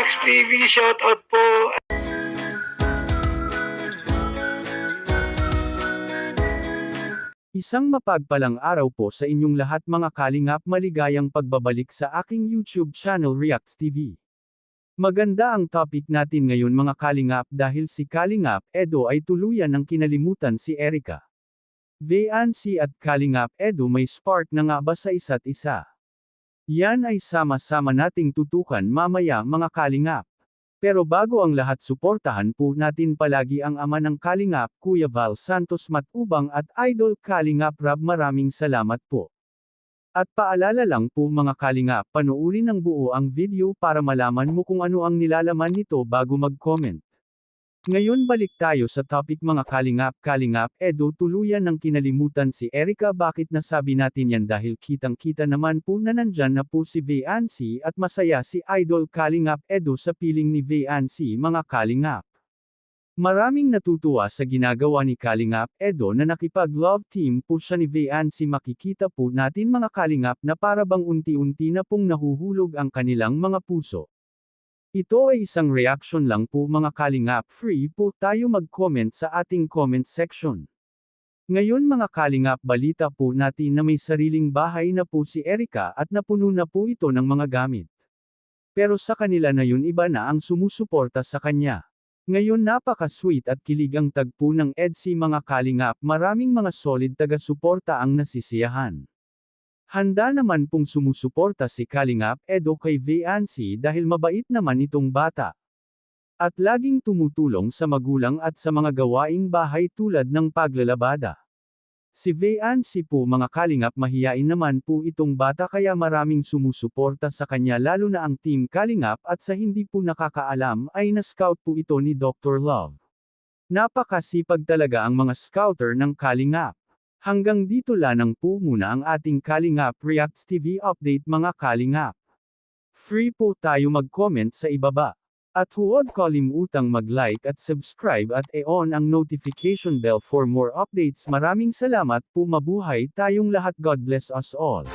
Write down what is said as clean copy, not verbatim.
Reacts TV, shoutout po. Isang mapagpalang araw po sa inyong lahat mga kalingap, maligayang pagbabalik sa aking YouTube channel Reacts TV. Maganda ang topic natin ngayon mga kalingap dahil si Kalingap Edo ay tuluyan ng kinalimutan si Erica. Veancy at Kalingap Edo may spark na nga ba sa isa't isa? Yan ay sama-sama nating tutukan mamaya mga kalingap. Pero bago ang lahat, suportahan po natin palagi ang ama ng Kalingap, Kuya Val Santos Matubang at Idol Kalingap Rab. Maraming salamat po. At paalala lang po mga kalingap, panoorin ng buo ang video para malaman mo kung ano ang nilalaman nito bago mag-comment. Ngayon balik tayo sa topic mga kalingap. Kalingap Edo tuluyan ng kinalimutan si Erica. Bakit nasabi natin yan? Dahil kitang-kita naman po na nandyan na po si Veancy at masaya si Idol Kalingap Edo sa piling ni Veancy mga kalingap. Maraming natutuwa sa ginagawa ni Kalingap Edo na nakipag-love team po siya ni Veancy. Makikita po natin mga kalingap na para bang unti-unti na pong nahuhulog ang kanilang mga puso. Ito ay isang reaction lang po mga kalingap. Free po tayo mag-comment sa ating comment section. Ngayon mga kalingap, balita po natin na may sariling bahay na po si Erica at napuno na po ito ng mga gamit. Pero sa kanila na yun, iba na ang sumusuporta sa kanya. Ngayon napaka-sweet at kilig ang tagpo ng EDC mga kalingap. Maraming mga solid taga-suporta ang nasisiyahan. Handa naman pong sumusuporta si Kalingap Edo kay Veancy dahil mabait naman itong bata. At laging tumutulong sa magulang at sa mga gawaing bahay tulad ng paglalabada. Si Veancy po mga kalingap, mahiyain naman po itong bata kaya maraming sumusuporta sa kanya lalo na ang Team Kalingap. At sa hindi po nakakaalam ay na-scout po ito ni Dr. Love. Napakasipag talaga ang mga scouter ng Kalingap. Hanggang dito lang po muna ang ating Kalingap Reacts TV update mga kalingap. Free po tayo mag-comment sa ibaba. At huwag kalimutang mag-like at subscribe at i-on ang notification bell for more updates. Maraming salamat po, mabuhay tayong lahat. God bless us all.